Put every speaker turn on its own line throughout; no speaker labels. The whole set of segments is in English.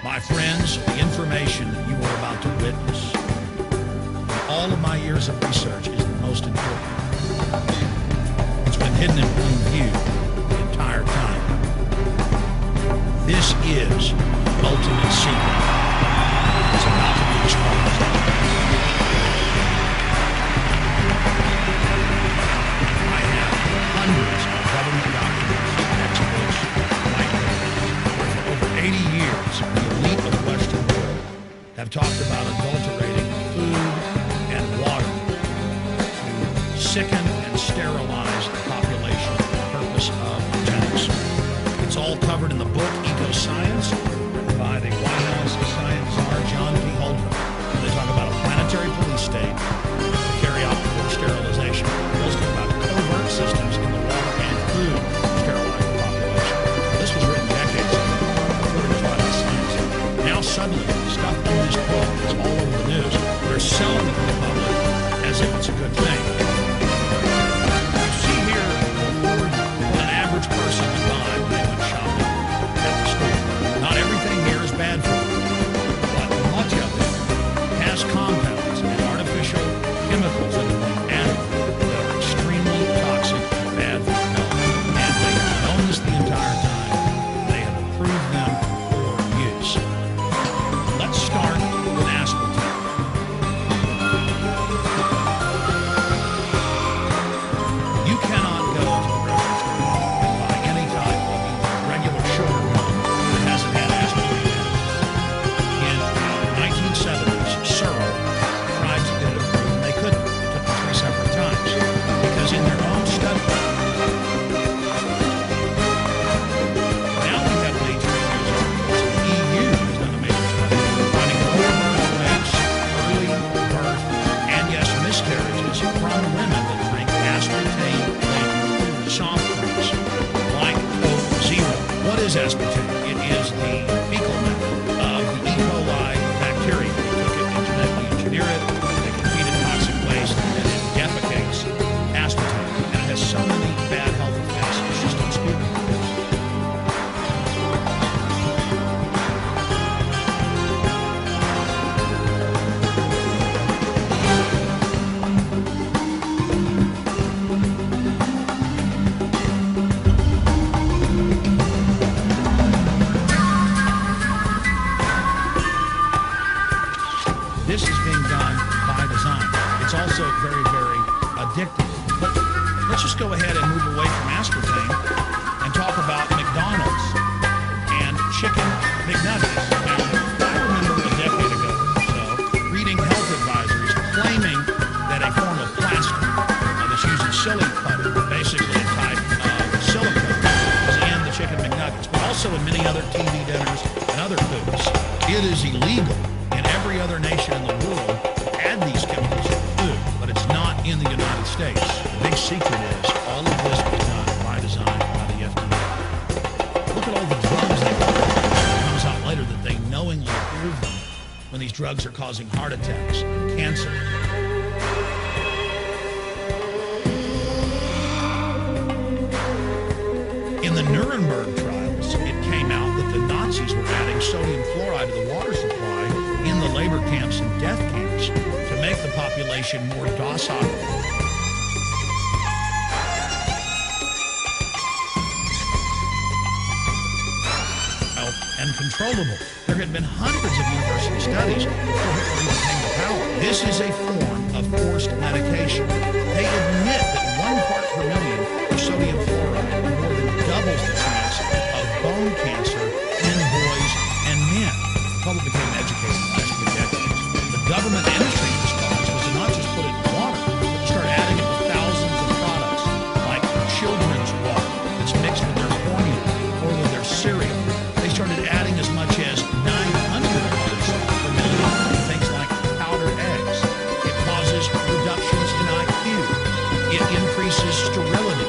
My friends, the information that you are about to witness, in all of my years of research, is the most important. It's been hidden in plain view the entire time. This is the ultimate secret. It's about to be exposed. I have hundreds of government documents, textbooks, white papers, for over 80 years, the elite of the Western world have talked about adulterating food and water to sicken and sterilize the population for the purpose of eugenics. It's all covered in the book Eco-Science, written by the White House science czar John P. Holdren. They talk about a planetary police state to carry out forced sterilization. They also talk about covert systems in the water and food to sterilize the population. This was written decades ago, according to White House science. Now suddenly, stuff in this book is all over the news. They're selling it to the public as if it's a good thing. You see here what an average person would buy when they went shopping at the store. Not everything here is bad for you, but much of it has compounds and artificial chemicals in them added that are extremely toxic and bad for your health. And they have known this the entire time. They have approved them for use. Let's start with aspartame. You cannot go to the grocery store and buy any type of regular sugar gum that hasn't had aspartame in it. In the 1970s, Searle tried to get it approved, and they couldn't. It took them 3 separate times because in their own study, now we have leads for news articles. The EU has done a major study finding lower birth rates, early birth, and yes, miscarriages from women that drink aspartame-laden soft drinks like Coke Zero. What is aspartame? It is the fecal matter of the E. coli bacteria. They took it and genetically engineer it. They can feed it toxic waste, and it defecates aspartame. And it has so many bad health effects, it's just unspeakable. This is being done by design. It's also very, very addictive. But let's just go ahead and move away from aspartame and talk about McDonald's and chicken McNuggets. Now, I remember a decade ago or so reading health advisories claiming that a form of plastic that's used in silly putty, basically a type of silicone, was in the chicken McNuggets, but also in many other TV dinners and other foods. It is illegal in every other nation in the world to add these chemicals to food, but it's not in the United States. The big secret is all of this was done by design by the FDA. Look at all the drugs they got. It comes out later that they knowingly approve them when these drugs are causing heart attacks and cancer. In the Nuremberg trials, it came out that the Nazis were adding sodium fluoride to the water supply in the labor camps and death camps to make the population more docile and controllable. There had been hundreds of university studies before Hitler even came to power. This is a form of forced medication. They admit that 1 part per million of sodium fluoride more than doubles the chance of bone cancer in boys and men. The public became educated in the last few decades. The government industry's response was to not just put it in water, but to start adding it to thousands of products like children's water that's mixed with their formula or with their cereal. They started adding as much as 900 parts per million to things like powdered eggs. It causes reductions in IQ. It increases sterility.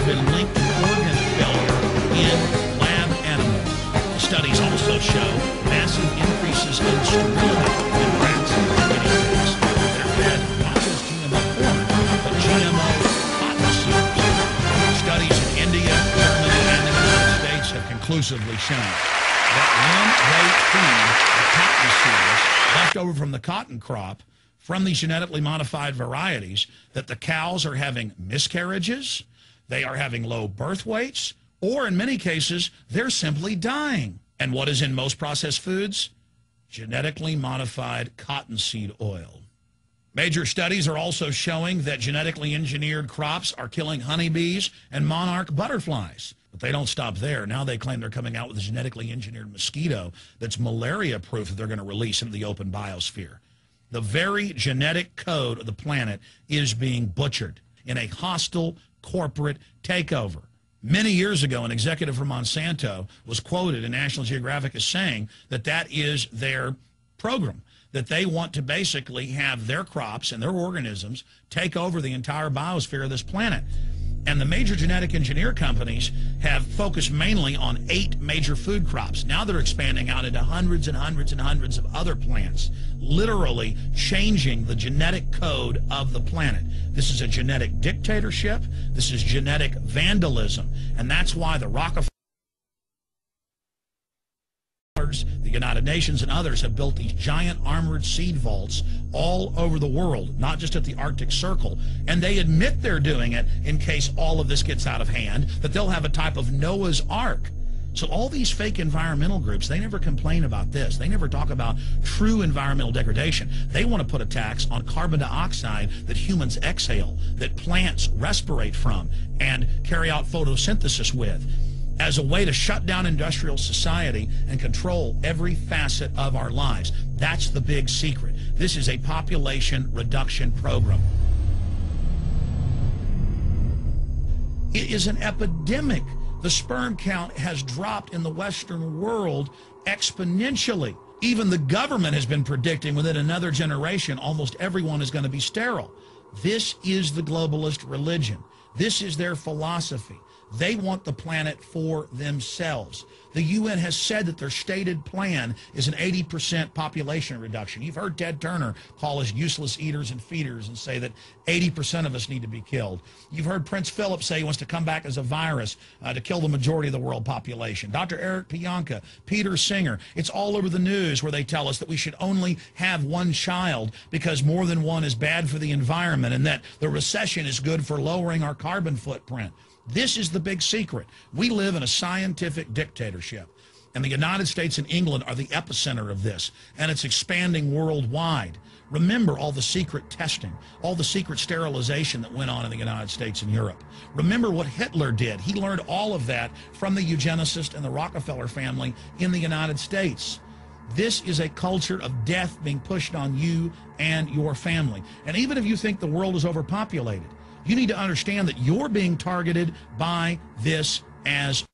been linked to organ failure in lab animals. The studies also show massive increases in sterility in rats and guinea pigs that are fed not just GMO corn, but GMO cotton seeds. Studies in India, Germany, and the United States have conclusively shown that when they feed the cotton seeds left over from the cotton crop from these genetically modified varieties, that the cows are having miscarriages, they are having low birth weights, or in many cases, they're simply dying. And what is in most processed foods? Genetically modified cottonseed oil. Major studies are also showing that genetically engineered crops are killing honeybees and monarch butterflies. But they don't stop there. Now they claim they're coming out with a genetically engineered mosquito that's malaria-proof that they're going to release into the open biosphere. The very genetic code of the planet is being butchered in a hostile corporate takeover. Many years ago, an executive from Monsanto was quoted in National Geographic as saying that that is their program, that they want to basically have their crops and their organisms take over the entire biosphere of this planet. And the major genetic engineer companies have focused mainly on 8 major food crops. Now they're expanding out into hundreds and hundreds and hundreds of other plants, literally changing the genetic code of the planet. This is a genetic dictatorship. This is genetic vandalism. And that's why the Rockefellers, the United Nations, and others have built these giant armored seed vaults all over the world, not just at the Arctic Circle. And they admit they're doing it in case all of this gets out of hand, that they'll have a type of Noah's Ark. So all these fake environmental groups, they never complain about this. They never talk about true environmental degradation. They want to put a tax on carbon dioxide that humans exhale, that plants respirate from and carry out photosynthesis with, as a way to shut down industrial society and control every facet of our lives. That's the big secret. This is a population reduction program. It is an epidemic. The sperm count has dropped in the Western world exponentially. Even the government has been predicting within another generation almost everyone is going to be sterile. This is the globalist religion. This is their philosophy. They want the planet for themselves. The UN has said that their stated plan is an 80% population reduction. You've heard Ted Turner call us useless eaters and feeders and say that 80% of us need to be killed. You've heard Prince Philip say he wants to come back as a virus to kill the majority of the world population. Dr. Eric Pianka, Peter Singer, it's all over the news where they tell us that we should only have one child because more than one is bad for the environment, and that the recession is good for lowering our carbon footprint. This is the big secret. We live in a scientific dictatorship, and the United States and England are the epicenter of this, and it's expanding worldwide. Remember all the secret testing, all the secret sterilization that went on in the United States and Europe. Remember what Hitler did. He learned all of that from the eugenicist and the Rockefeller family in the United States. This is a culture of death being pushed on you and your family. And even if you think the world is overpopulated, you need to understand that you're being targeted by this as